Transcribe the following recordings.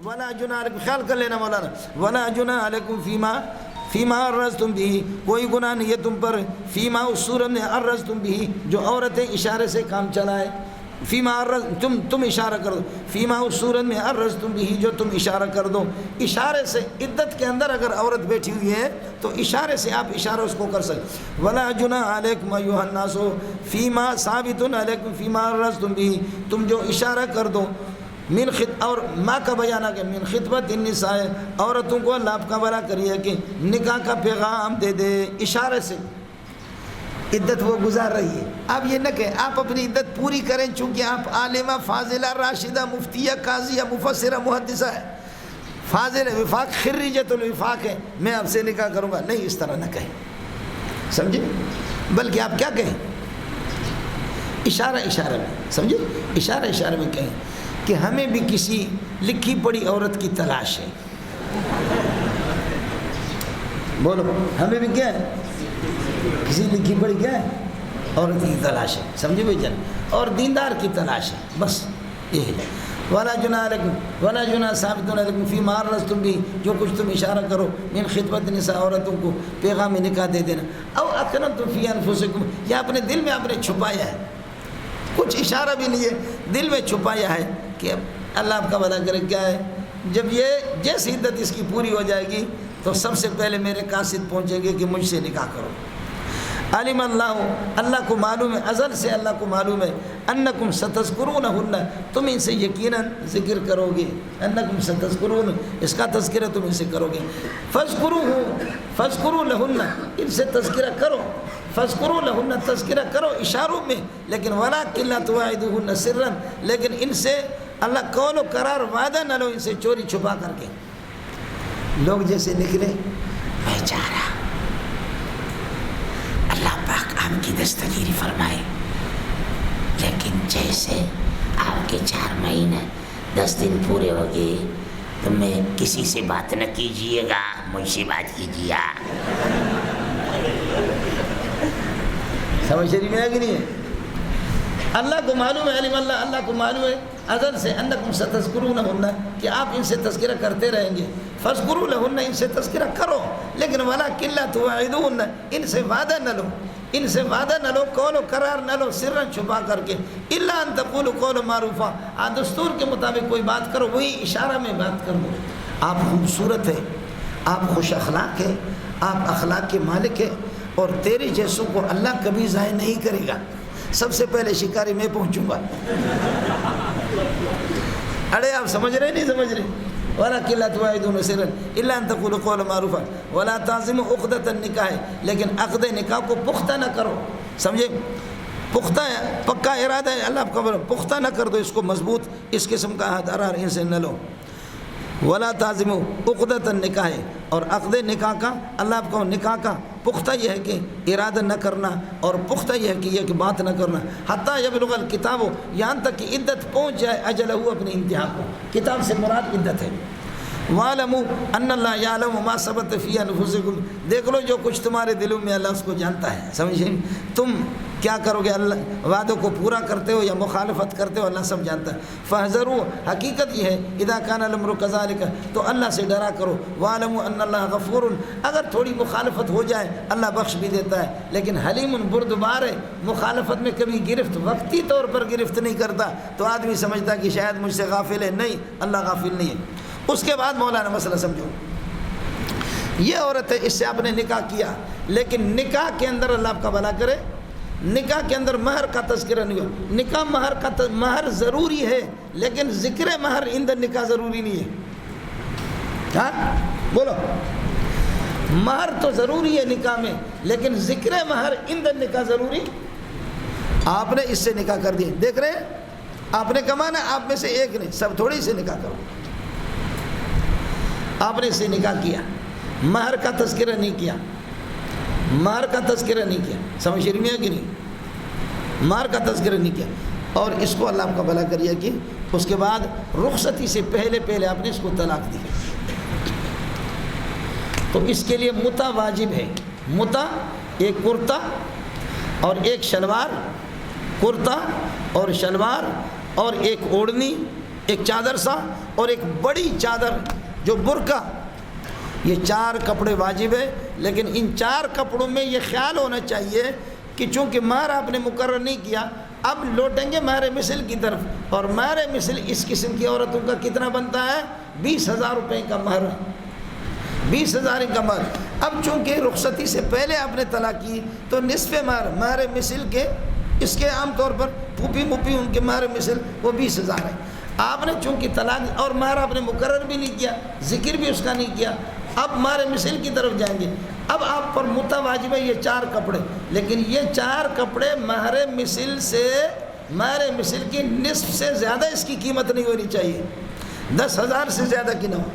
ولا جناح علیکم، خیال کر لینا مولانا، ولا جناح علیکم فیما عرضتم بھی، کوئی گناہ نہیں ہے تم پر، فیما اس صورت میں عرضتم بھی جو عورتیں اشارے سے کام چلائے، فیما عرض تم اشارہ کر دو، فیما اس صورت میں عرضتم بھی جو تم اشارہ کر دو، اشارے سے عدت کے اندر اگر عورت بیٹھی ہوئی ہے تو اشارے سے آپ اشارہ اس کو کر سکتے، ولا جناح علیکم ایھا الناس فیما ثابت علیکم فیما عرضتم بھی، تم جو اشارہ کر دو من اور ماں کا بیانہ کہ من خطبت النساء، عورتوں کو اللہ آپ کا بڑا کریے کہ نکاح کا پیغام دے دے، اشارے سے عدت وہ گزار رہی ہے، آپ یہ نہ کہیں آپ اپنی عدت پوری کریں چونکہ آپ عالمہ فاضلہ راشدہ مفتیہ قاضیہ مفسرہ محدثہ ہے، فاضل وفاق خریجۃ الوفاق ہے، میں آپ سے نکاح کروں گا، نہیں اس طرح نہ کہیں، سمجھے، بلکہ آپ کیا کہیں، اشارہ اشارہ میں، سمجھے، اشارہ اشارہ میں کہیں کہ ہمیں بھی کسی لکھی پڑی عورت کی تلاش ہے، بولو ہمیں بھی کیا ہے، کسی لکھی پڑی کیا ہے عورت کی تلاش ہے، سمجھے بھائی جان، اور دیندار کی تلاش ہے، بس یہ ہے، ولا جناح علیکم ولا جناح ثابت علیکم فیما عرضتم بھی، جو کچھ تم اشارہ کرو من خطبت النساء، عورتوں کو پیغام نکاح دے دینا، او اکنتم فی انفسکم، یا اپنے دل میں آپ نے چھپایا ہے، کچھ اشارہ بھی نہیں ہے، دل میں چھپایا ہے کہ اللہ آپ کا بھلا کرے، کیا ہے، جب یہ جیسی عدت اس کی پوری ہو جائے گی تو سب سے پہلے میرے قاصد پہنچیں گے کہ مجھ سے نکاح کرو، علم اللہ کو معلوم ہے، ازل سے اللہ کو معلوم ہے، انکم ستذکرونہن، تم ان سے یقیناً ذکر کرو گے، انکم ستذکرون، اس کا تذکرہ تم ان سے کرو گے، فاذکروا لہن، ان سے تذکرہ کرو، فاذکروا لہن، تذکرہ کرو اشاروں میں، لیکن ولکن لا تواعدوہن سرا، لیکن ان سے اللہ قول و قرار وعدہ نہ لو، ان سے چوری چھپا کر کے، لوگ جیسے نکلے میں جا رہا، اللہ پاک آپ کی دستگیری فرمائے، لیکن جیسے آپ کے 4 مہینے 10 دن پورے ہو گئے تو میں کسی سے بات نہ کیجئے گا، مجھ سے بات کیجئے، سمجھ شریف میں ہے کہ نہیں ہے، اللہ کو معلوم ہے، علم اللہ کو معلوم ہے ازل سے، انکم ستذکرونہن، کہ آپ ان سے تذکرہ کرتے رہیں گے، فاذکروا لہن، ان سے تذکرہ کرو، لیکن ولکن لا تواعدوہن، ان سے وعدہ نہ لو، ان سے وعدہ نہ لو، قول و قرار نہ لو، سرا چھپا کر کے، الا ان تقولوا قولا معروفا، دستور کے مطابق کوئی بات کرو، وہی اشارہ میں بات کر دو، آپ خوبصورت ہے، آپ خوش اخلاق ہے، آپ اخلاق کے مالک ہے، اور تیرے جیسوں کو اللہ کبھی ضائع نہیں کرے گا، سب سے پہلے شکاری میں پہنچوں گا، ارے آپ سمجھ رہے نہیں سمجھ رہے، وَلَكِنْ لَا تُوَاعِدُونَ سِرًّا إِلَّا أَن تَقُولُوا قَوْلًا مَعْرُوفًا وَلَا تَعْزِمُوا عُقْدَةَ النِّكَاحِ، لیکن عقد نکاح کو پختہ نہ کرو، سمجھے، پختہ پکا ارادہ ہے، اللہ کا پختہ نہ کر دو اس کو مضبوط، اس قسم کا حرار ان سے نہ لو، ولا تعزموا عقدۃ النکاح، اور عقد نکاح کا، اللہ آپ کو نکاح کا پختہ یہ ہے کہ ارادہ نہ کرنا، اور پختہ یہ ہے کہ یہ کہ بات نہ کرنا، حتیٰ یبلغ الکتاب، یہاں تک کہ عدت پہنچ جائے اجلہ، اپنی انتہا کو، کتاب سے مراد عدت ہے، وَاعْلَمُوا أَنَّ اللَّهَ يَعْلَمُ مَا ثَبَتَ فِي أَنفُسِكُمْ، دیکھ لو جو کچھ تمہارے دلوں میں اللہ اس کو جانتا ہے، سمجھیں، تم کیا کرو گے، اللہ وعدوں کو پورا کرتے ہو یا مخالفت کرتے ہو، اللہ سب جانتا ہے، فَاحْذَرُوا، حقیقت یہ ہے، اِذَا كَانَ الْأَمْرُ كَذَلِكَ، تو اللہ سے ڈرا کرو، وَاعْلَمُوا أَنَّ اللَّهَ غَفُورٌ، اگر تھوڑی مخالفت ہو جائے اللہ بخش بھی دیتا ہے، لیکن حلیم بردبار ہے، مخالفت میں کبھی گرفت وقتی طور پر گرفت نہیں کرتا، تو آدمی سمجھتا کہ شاید مجھ سے غافل ہے، نہیں، اللہ غافل نہیں ہے۔ اس کے بعد مولانا مسئلہ سمجھو، یہ عورت ہے، اس سے آپ نے نکاح کیا، لیکن نکاح کے اندر اللہ آپ کا بھلا کرے، نکاح کے اندر مہر کا تذکرہ نہیں ہوا، نکاح مہر ضروری ہے، لیکن ذکر مہر اندر نکاح ضروری نہیں ہے، ہاں بولو، مہر تو ضروری ہے نکاح میں، لیکن ذکر مہر اندر نکاح ضروری، آپ نے اس سے نکاح کر دیا، دیکھ رہے ہیں، آپ نے کمانا، آپ میں سے ایک نے، سب تھوڑی سے نکاح کرو، آپ نے اس سے نکاح کیا، مہر کا تذکرہ نہیں کیا، مہر کا تذکرہ نہیں کیا، سمجھ رہی ہے کہ نہیں، مہر کا تذکرہ نہیں کیا، اور اس کو اللہ آپ کا بھلا کریے کہ اس کے بعد رخصتی سے پہلے آپ نے اس کو طلاق دی، تو اس کے لیے متع واجب ہے، متع ایک کرتا اور ایک شلوار، کرتا اور شلوار اور ایک اوڑھنی، ایک چادر سا اور ایک بڑی چادر جو برقع، یہ 4 کپڑے واجب ہے، لیکن ان 4 کپڑوں میں یہ خیال ہونا چاہیے کہ چونکہ مہر آپ نے مقرر نہیں کیا، اب لوٹیں گے مہر مثل کی طرف، اور مہر مثل اس قسم کی عورتوں کا کتنا بنتا ہے؟ 20,000 روپے کا مہر، 20,000 کا مہر۔ اب چونکہ رخصتی سے پہلے آپ نے طلاق کی تو نصف مہر مثل کے، اس کے عام طور پر پھوپھی مپھی ان کے مہر مثل وہ 20,000 ہے۔ آپ نے چونکہ طلاق اور مہر آپ نے مقرر بھی نہیں کیا، ذکر بھی اس کا نہیں کیا، اب مہر مثل کی طرف جائیں گے۔ اب آپ پر متواجب ہے یہ 4 کپڑے، لیکن یہ 4 کپڑے مہر مثل سے، مہر مثل کی نصف سے زیادہ اس کی قیمت نہیں ہونی چاہیے، 10,000 سے زیادہ کی نہ ہو۔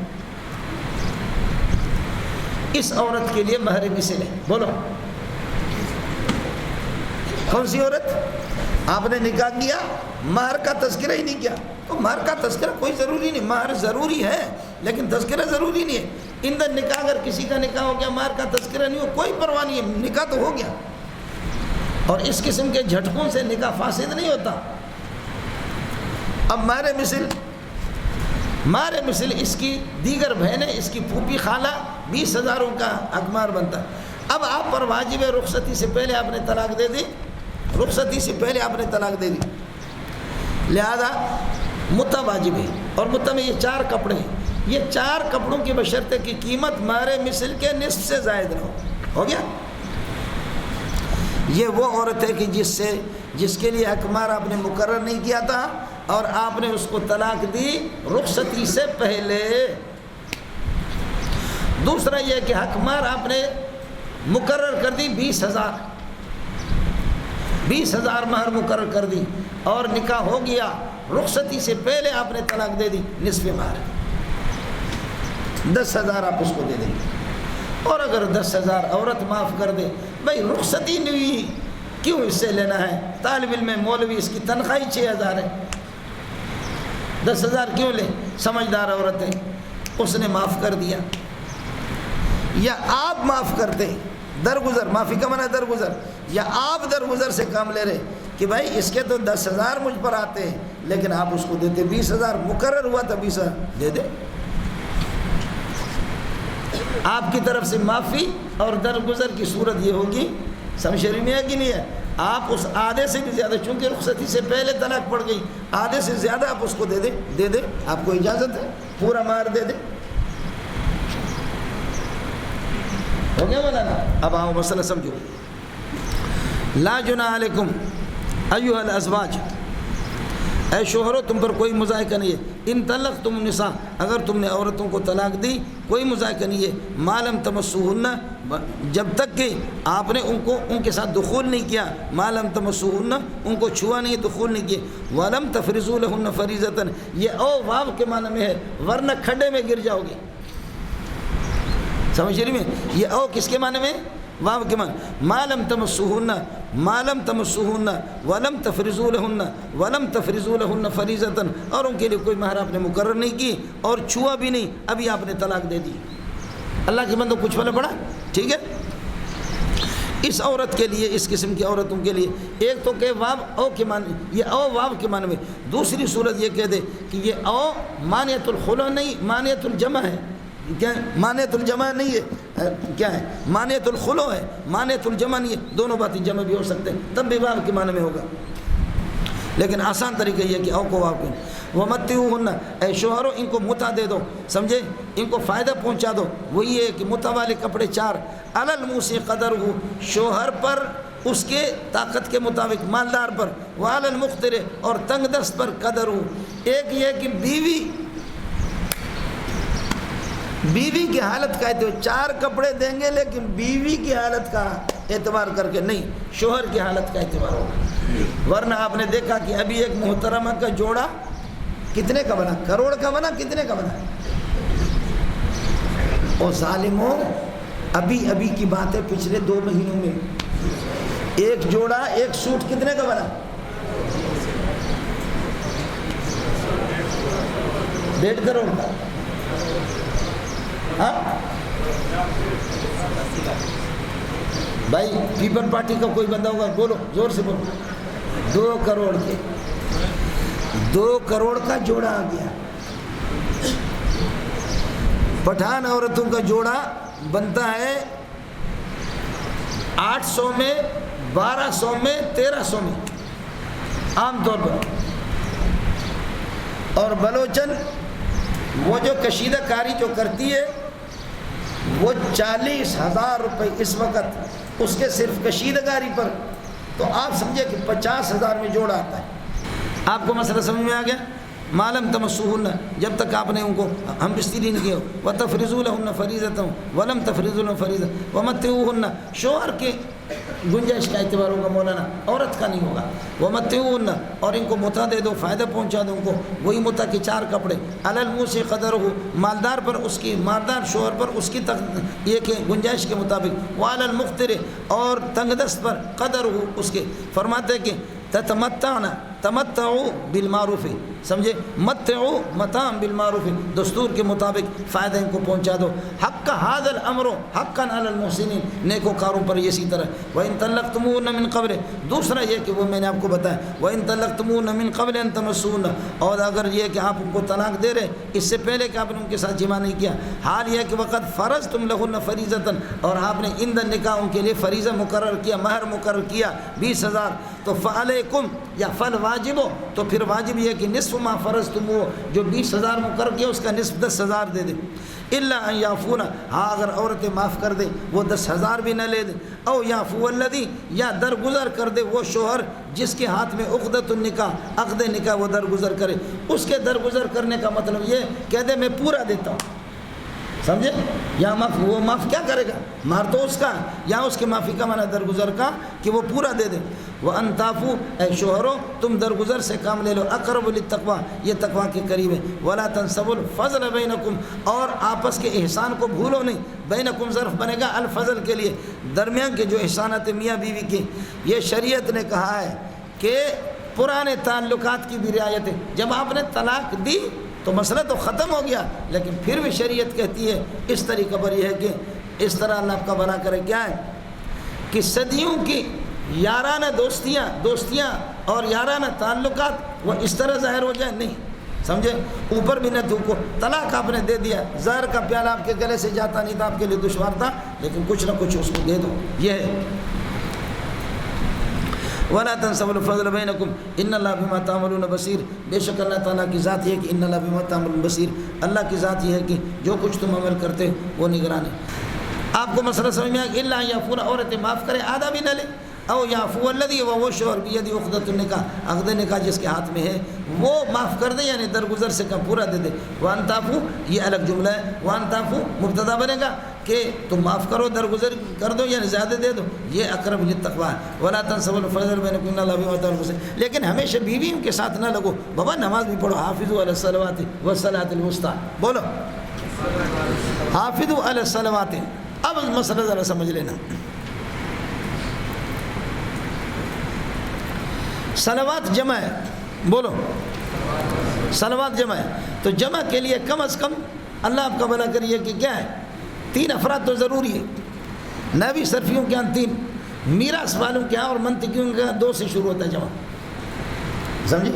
اس عورت کے لیے مہر مثل ہے، بولو کون سی عورت؟ آپ نے نکاح کیا، مہر کا تذکرہ ہی نہیں کیا، تو مہر کا تذکرہ کوئی ضروری نہیں، مہر ضروری ہے لیکن تذکرہ ضروری نہیں ہے۔ اندر نکاح، اگر کسی کا نکاح ہو گیا مہر کا تذکرہ نہیں ہو، کوئی پرواہ نہیں ہے، نکاح تو ہو گیا، اور اس قسم کے جھٹکوں سے نکاح فاسد نہیں ہوتا۔ اب مہر مثل اس کی دیگر بہنیں، اس کی پھوپھی خالہ 20,000 کا حقمار بنتا۔ اب آپ پر واجب ہے، رخصتی سے پہلے آپ نے طلاق دے دی، رخصتی سے پہلے آپ نے طلاق دے دی، لہذا متع واجب ہے، اور متع میں یہ 4 کپڑے ہیں، یہ 4 کپڑوں کی بشرطے کی قیمت مہر مثل کے نصف سے زائد نہ ہو گیا۔ یہ وہ عورت ہے کہ جس کے لیے حقمار آپ نے مقرر نہیں کیا تھا اور آپ نے اس کو طلاق دی رخصتی سے پہلے۔ دوسرا یہ کہ حقمار آپ نے مقرر کر دی 20,000 مہر مقرر کر دی، اور نکاح ہو گیا، رخصتی سے پہلے آپ نے طلاق دے دی، نصف مہر 10,000 آپ اس کو دے دیں گے۔ اور اگر 10,000 عورت معاف کر دے، بھائی رخصتی نہیں ہوئی، کیوں اس سے لینا ہے؟ طالب علم مولوی اس کی تنخواہ 6,000 ہے، 10,000 کیوں لے؟ سمجھدار عورت ہے، اس نے معاف کر دیا، یا آپ معاف کرتے، درگزر، معافی کا معنی درگزر، یا آپ درگزر سے کام لے رہے کہ بھائی اس کے تو 10,000 مجھ پر آتے ہیں لیکن آپ اس کو دیتے 20,000، مقرر ہوا تھا 20,000 دے دے۔ آپ کی طرف سے معافی اور درگزر کی صورت یہ ہوگی، سمجھ میں ہے کہ نہیں ہے؟ آپ اس آدھے سے بھی زیادہ، چونکہ رخصتی سے پہلے طلاق پڑ گئی، آدھے سے زیادہ آپ اس کو دے دے، آپ کو اجازت ہے، پورا مہر دے دے۔ ہو گیا مولانا؟ اب آؤ مسئلہ سمجھو۔ لا جناح علیکم ایھا الازواج، اے شوہروں تم پر کوئی مذائقہ نہیں ہے، ان طلقتم النساء، اگر تم نے عورتوں کو طلاق دی کوئی مذائقہ نہیں ہے، ما لم تمسوہن، جب تک کہ آپ نے ان کے ساتھ دخول نہیں کیا، ما لم تمسوہن، ان کو چھوا نہیں، دخول نہیں کیا، ولم تفرضوا لہن فریضۃ، یہ او واو کے معنی میں ہے، ورنہ کھڈے میں گر جاؤ گے، سمجھ رہی میں؟ یہ او کس کے معنی میں؟ واو کے معنی، ما لم تمسوہن، ما لم تمسوہن ولم تفرضوا لہن فریضۃ، اور ان کے لیے کوئی مہر آپ نے مقرر نہیں کی اور چھوا بھی نہیں، ابھی آپ نے طلاق دے دی۔ اللہ کے بندو کچھ پتہ پڑا؟ ٹھیک ہے، اس عورت کے لیے، اس قسم کی عورتوں کے لیے ایک تو کہ واو او کے معنی، یہ او واو کے معنی میں، دوسری صورت یہ کہہ دے کہ یہ او مانعۃ الخلع نہیں، مانعۃ الجمع ہے، کیا ہے؟ مانعۃ الجمع نہیں ہے، کیا ہے؟ مانعۃ الخلع ہے، مانعۃ الجمع نہیں ہے، دونوں باتیں جمع بھی ہو سکتے ہیں، تب بھی واو کے معنی میں ہوگا، لیکن آسان طریقہ یہ کہ او کو واو کے ومتعوہن، اے شوہروں ان کو متع دے دو، سمجھے، ان کو فائدہ پہنچا دو، وہ یہ ہے کہ متع والے کپڑے 4، علی الموسع قدرہ، شوہر پر اس کے طاقت کے مطابق، مالدار پر، وعلی المقتر، اور تنگ دست پر قدرہ، ایک یہ کہ بیوی کی حالت کا اعتبار، 4 کپڑے دیں گے لیکن بیوی کی حالت کا اعتبار کر کے نہیں، شوہر کی حالت کا اعتبار ہوگا، ورنہ آپ نے دیکھا کہ ابھی ایک محترمہ کا جوڑا کتنے کا بنا؟ کروڑ کا بنا، کتنے کا بنا؟ اور ظالموں، ابھی کی بات ہے، پچھلے 2 مہینوں میں ایک جوڑا، ایک سوٹ کتنے کا بنا؟ 1.5 کروڑ کا۔ ہاں بھائی، پیپل پارٹی کا کوئی بندہ ہوگا، بولو زور سے بولو، 2 کروڑ کے، 2 کروڑ کا جوڑا آ گیا، پٹھان عورتوں کا جوڑا بنتا ہے 800 میں، 1200 میں، 1300 میں عام طور پر. اور بلوچن وہ جو کشیدہ کاری جو کرتی ہے وہ 40,000 روپے اس وقت اس کے صرف کشیدہ کاری پر. تو آپ سمجھے کہ 50,000 میں جوڑا آتا ہے. آپ کو مسئلہ سمجھ میں آ گیا؟ معلوم تمسوہن، جب تک آپ نے ان کو ہم بستری نہیں کیے ہو. وَتَفْرِضُوا لَهُنَّ فَرِيضَةً وَلَمْ تَفْرِضُوا لَهُنَّ فَرِيضَةً وَمَتِّعُوهُنَّ. شوہر کے گنجائش کا اعتبار ہوگا مولانا، عورت کا نہیں ہوگا. وَمَتِّعُوهُنَّ، اور ان کو متع دے دو، فائدہ پہنچا دو ان کو. وہی متع کے 4 کپڑے. عَلَى الْمُوسِعِ قَدَرُهُ، مالدار پر اس کی، مالدار شوہر پر اس کی یہ کہ گنجائش کے مطابق. وَعَلَى الْمُقْتِرِ، اور تنگ دست پر قدرہ اس کے. فرماتے ہیں کہ تتمتعنا، تمتعوا بالمعروف، سمجھے، متعوا متاع بالمعروف، دستور کے مطابق فائدہ ان کو پہنچا دو. حق هذا الامر حقا علی المحسنین، نیکوکاروں پر اسی طرح. وان طلقتموهن من قبل، دوسرا یہ کہ وہ میں نے آپ کو بتایا، وان طلقتموهن من قبل ان تمسوهن، اور اگر یہ کہ آپ ان کو طلاق دے رہے اس سے پہلے کہ آپ نے ان کے ساتھ جماع نہیں کیا، حال یہ کہ وقت فرضتم لهن فریضۃ، اور آپ نے عند النکاح ان کے لیے فریضہ مقرر کیا، مہر مقرر کیا 20,000. تو فعلیکم یا فل واجب ہو، تو پھر واجب یہ کہ نصف ما فرضتم، وہ جو 20,000 مقرر کیا اس کا نصف 10,000 دے دے. الا ان یعفون، ہاں اگر عورتیں معاف کر دے وہ 10,000 بھی نہ لے دے. او یعفو الذی، یا درگزر کر دے وہ شوہر جس کے ہاتھ میں عقدۃ النکاح، عقد نکاح، وہ درگزر کرے. اس کے درگزر کرنے کا مطلب یہ کہہ دے میں پورا دیتا ہوں، سمجھے؟ یا معاف، وہ معاف کیا کرے گا؟ مار تو اس کا، یا اس کے معافی کا معنی درگزر کا کہ وہ پورا دے دے. وَأَن تَعْفُوا، اے شوہروں تم درگزر سے کام لے لو، اقرب للتقویٰ، یہ تقویٰ کے قریب ہے. وَلَا تَنْسَوُا الْفَضْلَ بَيْنَكُمْ، اور آپس کے احسان کو بھولو نہیں. بینکم ظرف بنے گا الفضل کے لیے، درمیان کے جو احسانات میاں بیوی کی. یہ شریعت نے کہا ہے کہ پرانے تعلقات کی بھی رعایت ہے. جب آپ نے طلاق دی تو مسئلہ تو ختم ہو گیا، لیکن پھر بھی شریعت کہتی ہے اس طریقہ پر یہ ہے کہ اس طرح اللہ آپ کا بنا کرے. کیا ہے کہ صدیوں کی یارانہ دوستیاں اور یارانہ تعلقات وہ اس طرح ظاہر ہو جائے نہیں، سمجھے؟ اوپر بھی نہ تھوکو. طلاق آپ نے دے دیا، زہر کا پیالہ آپ کے گلے سے جاتا نہیں تھا، آپ کے لیے دشوار تھا، لیکن کچھ نہ کچھ اس کو دے دو. یہ ہے وَلَا تَنْسَوُا الْفَضْلَ بَيْنَكُمْ إِنَّ اللَّهَ بِمَا تَعْمَلُونَ بَصِيرٌ. بے شک اللہ تعالیٰ کی ذات یہ ہے کہ إِنَّ اللَّهَ بِمَا تَعْمَلُونَ بَصِيرٌ، اللہ کی ذات یہ ہے کہ جو کچھ تم عمل کرتے وہ نگران ہے. آپ کو مسئلہ سمجھ میں آ گیا؟ إِلَّا أَن يَعْفُونَ، عورتیں معاف کریں، آدھا بھی نہ لے. او یعفو الذی، وہ شوہر بیدی عقدۃ النکاح، عقد نکاح جس کے ہاتھ میں ہے وہ معاف کر دے، یعنی درگزر سے کم پورا دے دے. وان تعفو، یہ الگ جملہ ہے. وان تعفو مبتدا بنے گا کہ تم معاف کرو، درگزر کر دو، یعنی زیادہ دے دو. یہ اقرب للتقویٰ. ولا تنسوا الفضل بینکم ان اللہ بما تعملون. لیکن ہمیشہ بیویوں کے ساتھ نہ لگو. بابا نماز بھی پڑھو، حافظوا علی الصلوات والصلاۃ الوسطی، بولو حافظوا علی الصلوات. اب مسئلہ ذرا سمجھ لینا. صلوات جمع ہے، بولو صلوات جمع ہے. تو جمع کے لیے کم از کم اللہ آپ کا بھلا کریے کہ کیا ہے 3 افراد تو ضروری ہے. نحوی صرفیوں کے یہاں 3، میراث والوں کے یہاں اور منطقیوں کے یہاں 2 سے شروع ہوتا ہے جمع، سمجھے؟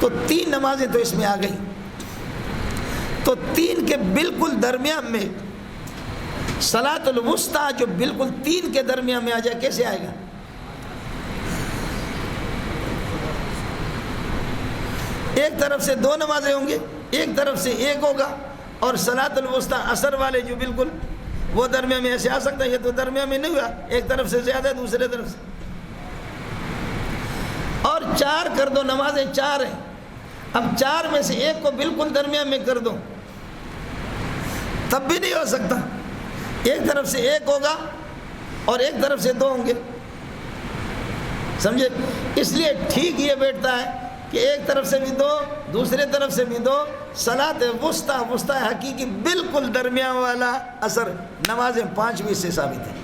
تو 3 نمازیں تو اس میں آ گئی. تو 3 کے بالکل درمیان میں صلاۃ الوسطیٰ جو بالکل 3 کے درمیان میں آ جائے، کیسے آئے گا؟ ایک طرف سے 2 نمازیں ہوں گے، ایک طرف سے 1 ہوگا، اور صلاۃ الوسطیٰ عصر والے جو بالکل وہ درمیان میں ایسے آ سکتا ہے. یہ تو درمیان میں نہیں ہوا، ایک طرف سے زیادہ ہے، دوسرے طرف سے. اور 4 کر دو، نمازیں 4 ہیں. اب 4 میں سے 1 کو بالکل درمیان میں کر دو، تب بھی نہیں ہو سکتا. ایک طرف سے 1 ہوگا اور ایک طرف سے 2 ہوں گے، سمجھے؟ اس لیے ٹھیک یہ بیٹھتا ہے کہ ایک طرف سے بھی 2، دوسرے طرف سے بھی 2. صلاۃ وسطیٰ، وسطیٰ حقیقی بالکل درمیان والا اثر. نمازیں 5 بھی اس سے ثابت ہیں.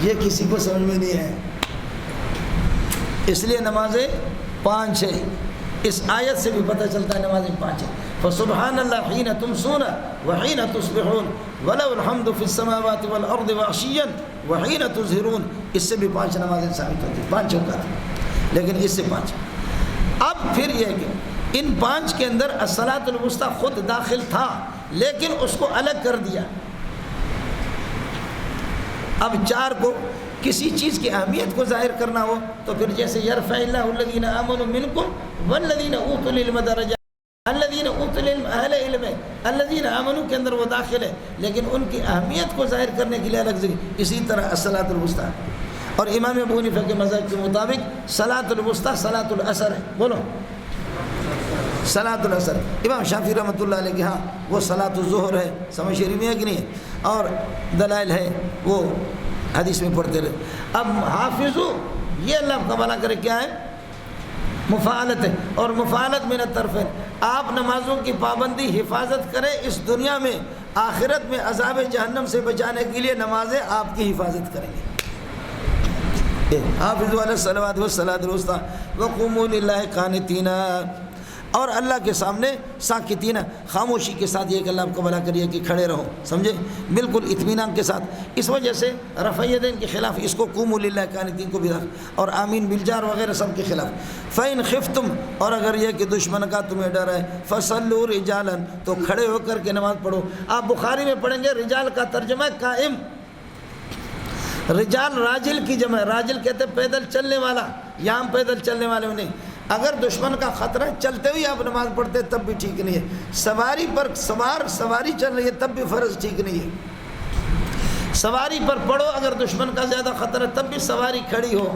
یہ کسی کو سمجھ میں نہیں ہے، اس لیے نمازیں 5 ہیں. اس آیت سے بھی پتہ چلتا ہے نمازیں 5 ہیں. فسبحان اللہ حین تمسون وحین تصبحون ولہ الحمد فی السماوات والارض وعشیا وحین تظہرون. اس سے بھی 5 نمازیں ثابت ہوتی ہیں، 5 اوقات، لیکن اس سے 5. اب پھر یہ کہ ان 5 کے اندر الصلاۃ الوسطیٰ خود داخل تھا، لیکن اس کو الگ کر دیا۔ اب 4 کو کسی چیز کی اہمیت کو ظاہر کرنا ہو تو پھر جیسے یرفع اللہ الذین آمنوا منکم والذین اوتوا العلم درجات، الذین اوتوا العلم اہل علم ہے، الذین آمنوا کے اندر وہ داخل ہے، لیکن ان کی اہمیت کو ظاہر کرنے کے لیے الگ ذکر۔ اسی طرح الصلاۃ الوسطیٰ، اور امام ابو حنیفہ کے مذہب کے مطابق صلاۃ الوسطیٰ صلاۃ العصر ہے۔ بولو صلاۃ العصر۔ امام شافعی رحمۃ اللہ علیہ کے ہاں وہ صلاۃ الظہر ہے، سمجھ شریف میں ہے کہ نہیں ہے، اور دلائل ہے وہ حدیث میں پڑھتے رہے۔ اب حافظو یہ اللہ کا بھلا کرے کیا ہے؟ مفاعلت ہے، اور مفاعلت من الطرف ہے، آپ نمازوں کی پابندی حفاظت کریں اس دنیا میں، آخرت میں عذاب جہنم سے بچانے کے لیے نمازیں آپ کی حفاظت کریں گے۔ حافظوا علی الصلوات والصلاۃ الوسطیٰ وقوموا للہ قانتین، اور اللہ کے سامنے ساکتین، خاموشی کے ساتھ، یہ کہ اللہ آپ کو بھلا کریے کہ کھڑے رہو، سمجھے، بالکل اطمینان کے ساتھ۔ اس وجہ سے رفع یدین کے خلاف اس کو قوموا للہ قانتین کو بھی رکھ، اور آمین بالجار وغیرہ سب کے خلاف۔ فَإِنْ خِفْتُمْ، اور اگر یہ کہ دشمن کا تمہیں ڈر ہے، فَصَلُّوا رِجَالًا، تو کھڑے ہو کر کے نماز پڑھو۔ آپ بخاری میں پڑھیں گے رجال کا ترجمہ ہے قائم، رجال راجل کی جمع ہے، راجل کہتے ہیں پیدل چلنے والا، یہاں پیدل چلنے والے انہیں۔ اگر دشمن کا خطرہ ہے چلتے ہوئے آپ نماز پڑھتے تب بھی ٹھیک نہیں ہے، سواری پر سواری چل رہی ہے تب بھی فرض ٹھیک نہیں ہے۔ سواری پر پڑھو اگر دشمن کا زیادہ خطرہ ہے تب بھی سواری کھڑی ہو،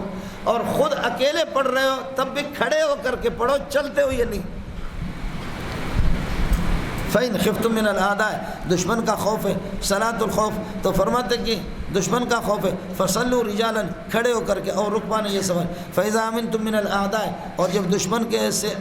اور خود اکیلے پڑھ رہے ہو تب بھی کھڑے ہو کر کے پڑھو، چلتے ہوئے نہیں۔ فَإِنْ خِفْتُمْ مِنَ الْأَعْدَاءِ، دشمن کا خوف ہے، صلاۃ الخوف، تو فرماتے کہ دشمن کا خوف ہے، فَصَلُّوا رِجَالًا، کھڑے ہو کر کے، اور رکبان یہ سوال، فَإِذَا أَمِنْتُم مِّنَ الْأَعْدَاءِ، اور جب دشمن کے سے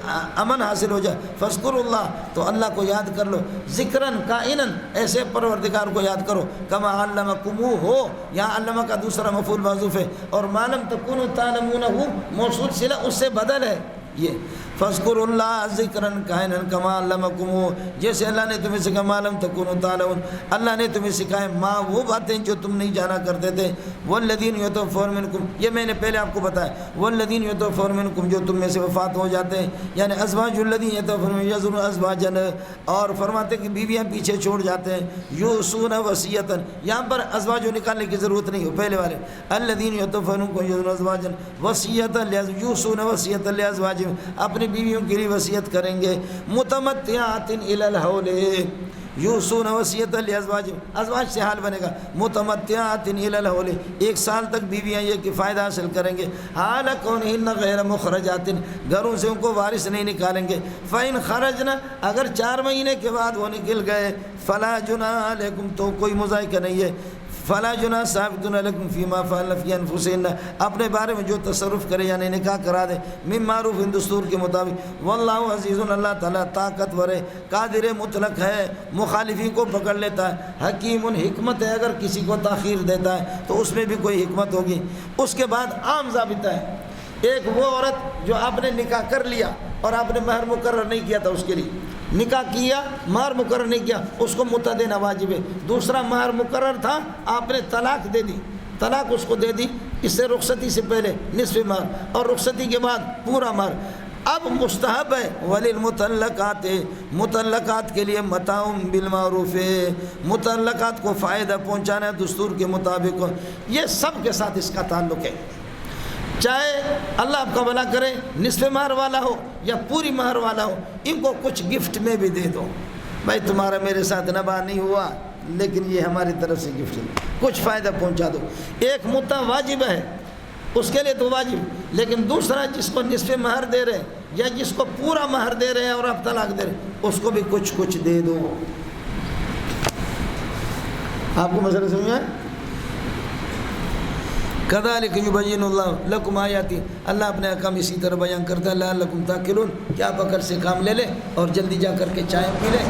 امن حاصل ہو جائے، فَاذْكُرُوا اللَّهَ، تو اللہ کو یاد کر لو، ذکراً کائناً، ایسے پروردگار کو یاد کرو، كَمَا عَلَّمَكُمُوهُ ہو، یہاں علمہ کا دوسرا مفعول محذوف ہے، اور مَا لَمْ تَكُونُوا تَعْلَمُونَهُ موصول صلہ اس سے بدل ہے یہ، فَاذْكُرُوا اللَّهَ ذِكْرًا كَائِنًا كَمَا عَلَّمَكُمُوهُ، جیسے اللہ نے تمہیں سکھایا، مَا لَمْ تَكُونُوا تَعْلَمُونَ، اللہ نے تمہیں سکھائے ماں وہ باتیں جو تم نہیں جانا کرتے تھے، وَالَّذِينَ يَتَوَفَّوْنَ مِنْكُمْ، یہ میں نے پہلے آپ کو بتایا، وَالَّذِينَ يَتَوَفَّوْنَ مِنْكُمْ، جو تم میں سے وفات ہو جاتے ہیں، یعنی ازواج الذین یتوفون یذرون ازواجا، اور فرماتے کہ بیویاں پیچھے چھوڑ جاتے ہیں، یوصون وصیتا، یہاں پر ازواج نکالنے کی ضرورت نہیں ہو، پہلے والے الذین یتوفون یذرون ازواجا وصیتا یوصون وصیتا لازواجہم، اپنی بیویوں کے لیے وصیت کریں گے، متمتعات الی الحول، یوصون وصیتا لازواجہم، ازواج سے حال بنے گا، متمتعات الی الحول، 1 سال تک بیویاں یہ کہ فائدہ حاصل کریں گے، حال کونہن غیر مخرجات، گھروں سے ان کو وارث نہیں نکالیں گے، فإن خرجنا، اگر 4 مہینے کے بعد وہ نکل گئے، فلا جناح علیکم، تو کوئی مذائقہ نہیں ہے، فلا جناح ثابت علیکم فیما فعلن فی انفسہن، اپنے بارے میں جو تصرف کرے یعنی نکاح کرا دے، من معروف دستور کے مطابق، واللہ عزیز، اللہ تعالیٰ طاقتور ہے، قادر مطلق ہے، مخالفین کو پکڑ لیتا ہے، حکیم حکمت ہے، اگر کسی کو تاخیر دیتا ہے تو اس میں بھی کوئی حکمت ہوگی۔ اس کے بعد عام ضابطہ ہے، ایک وہ عورت جو آپ نے نکاح کر لیا اور آپ نے مہر مقرر نہیں کیا تھا، اس کے لیے نکاح کیا مہر مقرر نہیں کیا، اس کو متع دینا واجب ہے۔ دوسرا مہر مقرر تھا، آپ نے طلاق دے دی، طلاق اس کو دے دی، اس سے رخصتی سے پہلے نصف مہر، اور رخصتی کے بعد پورا مہر۔ اب مستحب ہے وللمطلقات، مطلقات کے لیے متاع بالمعروف، مطلقات کو فائدہ پہنچانا ہے دستور کے مطابق، یہ سب کے ساتھ اس کا تعلق ہے، چاہے اللہ آپ کا بھلا کرے نصف مہر والا ہو یا پوری مہر والا ہو، ان کو کچھ گفٹ میں بھی دے دو، بھائی تمہارا میرے ساتھ نباہ نہیں ہوا لیکن یہ ہماری طرف سے گفٹ ہے، کچھ فائدہ پہنچا دو۔ ایک متع واجب ہے اس کے لیے تو واجب، لیکن دوسرا جس کو نصف مہر دے رہے یا جس کو پورا مہر دے رہے ہیں اور آپ طلاق دے رہے ہیں، اس کو بھی کچھ کچھ دے دو۔ آپ کو مسئلہ سمجھ میں؟ کذالک یبین اللہ لکم آیاتی، اللہ اپنے احکام اسی طرح بیان کرتا ہے، لعلکم تعقلون، کیا پکڑ سے کام لے لے اور جلدی جا کر کے چائے پی لے۔